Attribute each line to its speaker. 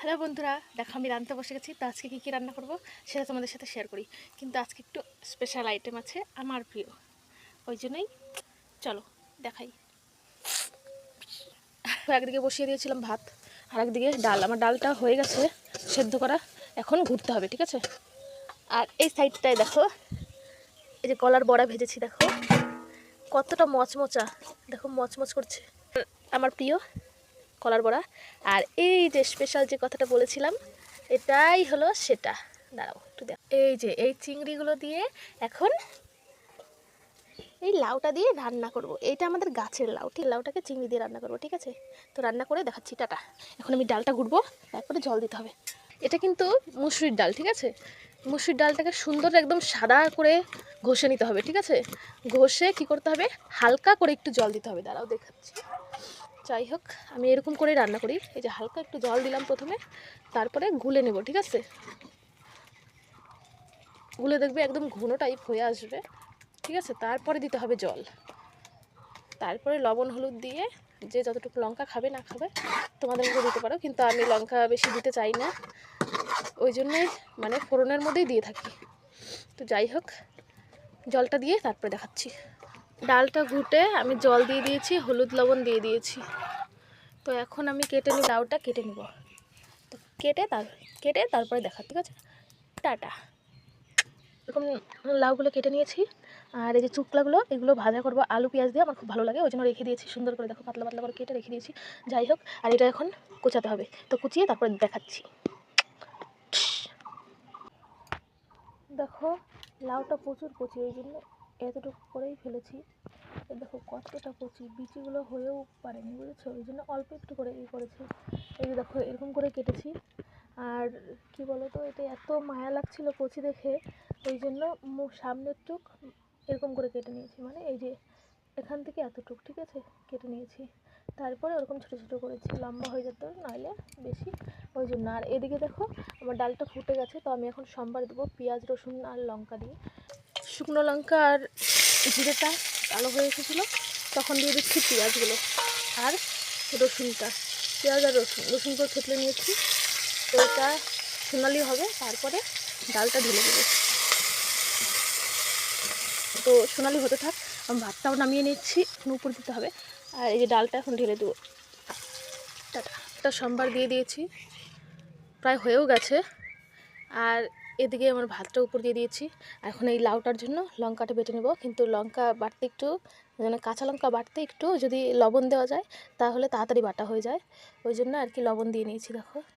Speaker 1: Hello বন্ধুরা, দেখো আমি রান্নাতে বসে গেছি। তো আজকে কী কী রান্না করব সেটা তোমাদের সাথে শেয়ার করি। কিন্তু আজকে একটু স্পেশাল আইটেম আছে আমার প্রিয়, ওই জন্যই চলো দেখাই। একদিকে বসিয়ে দিয়েছিলাম ভাত, আর একদিকে ডাল। আমার ডালটা হয়ে গেছে সেদ্ধ করা, এখন ঘুরতে হবে, ঠিক আছে। আর এই সাইডটায় দেখো, এই যে কলার বড়া ভেজেছি, দেখো কতটা মচমচা, দেখো মচমচ করছে, আমার প্রিয় কলার বড়া। আর এই যে স্পেশাল যে কথাটা বলেছিলাম, এটাই হলো সেটা। দাঁড়াও একটু দেখ, এই যে এই চিংড়িগুলো দিয়ে এখন এই লাউটা দিয়ে রান্না করব। এইটা আমাদের গাছের লাউ, ঠিক লাউটাকে চিংড়ি দিয়ে রান্না করব, ঠিক আছে। তো রান্না করে দেখাচ্ছি, টাটা। এখন আমি ডালটা ঘুরবো, তারপরে জল দিতে হবে। এটা কিন্তু মুসুরির ডাল, ঠিক আছে। মুসুরির ডালটাকে সুন্দর একদম সাদা করে ঘষে নিতে হবে, ঠিক আছে। ঘষে কি করতে হবে, হালকা করে একটু জল দিতে হবে। দাঁড়াও দেখাচ্ছি। যাই হোক, আমি এরকম করেই রান্না করি। এই যে হালকা একটু জল দিলাম প্রথমে, তারপরে গুলে নেব, ঠিক আছে। গুলে দেখবে একদম ঘন টাইপ হয়ে আসবে, ঠিক আছে। তারপরে দিতে হবে জল, তারপরে লবণ হলুদ দিয়ে যে যতটুকু লঙ্কা খাবে না খাবে তোমাদের মধ্যে দিতে পারো, কিন্তু আমি লঙ্কা বেশি দিতে চাই না, ওই জন্যই মানে ফোড়নের মধ্যেই দিয়ে থাকি। তো যাই হোক, জলটা দিয়ে তারপরে দেখাচ্ছি। ডালটা ঘুটে আমি জল দিয়ে দিয়েছি, হলুদ লবণ দিয়ে দিয়েছি। তো এখন আমি লাউটা কেটে নিব। তো কেটে তারপরে দেখা, ঠিক আছে। টাটা। এরকম লাউগুলো কেটে নিয়েছি, আর এই যে চুকলাগুলো এগুলো ভাজা করবো আলু পেঁয়াজ দিয়ে, আমার খুব ভালো লাগে, ওই জন্য রেখে দিয়েছি সুন্দর করে। দেখো পাতলা পাতলা করে কেটে রেখে দিয়েছি। যাই হোক, আর এটা এখন কুচাতে হবে, তো কুচিয়ে তারপরে দেখাচ্ছি। দেখো লাউটা প্রচুর কচি, ওই জন্য এতটুকু করেই ফেলেছি। দেখো কতটা কচি, বিচিগুলো হয়েও পারেনি, বুঝেছো, ওই জন্য অল্প একটু করে করেছি। এই যে দেখো এরকম করে কেটেছি। আর কি বলো তো, এটা এত মায়া লাগছিল কচি দেখে, ওই জন্য সামনের টুক এরকম করে কেটে নিয়েছি, মানে এই যে এখান থেকে এতটুক, ঠিক আছে, কেটে নিয়েছি। তারপরে ওরকম ছোটো ছোটো করেছি, লম্বা হয়ে যেত নাহলে বেশি, ওই জন্য। আর এদিকে দেখো আমার ডালটা ফুটে গেছে, তো আমি এখন সম্বার দেবো পেঁয়াজ রসুন আর লঙ্কা দিয়ে। শুকনো লঙ্কা আর জিরেটা কালো হয়ে এসেছিলো, তখন দিয়ে দিচ্ছি পেঁয়াজগুলো আর রসুনটা। পেঁয়াজ আর রসুনগুলো থেতলে নিয়েছি, তো এটা সোনালি হবে, তারপরে ডালটা ঢেলে দেবো। তো সোনালি হতে থাক, আমি ভাতটাও নামিয়ে নিচ্ছি, এখন উপর দিতে হবে। আর এই যে ডালটা এখন ঢেলে দেবো। একটা সম্বার দিয়ে দিয়েছি, প্রায় হয়েও গেছে। আর এদিকে আমার ভাতটা উপর দিয়ে দিয়েছি। এখন এই লাউটার জন্য লঙ্কাটা বেটে নেব, কিন্তু লঙ্কা বাটতে একটু, মানে কাঁচা লঙ্কা বাটতে একটু যদি লবণ দেওয়া যায় তাহলে তাড়াতাড়ি বাটা হয়ে যায়, ওই জন্য আর কি লবণ দিয়ে নিয়েছি। দেখো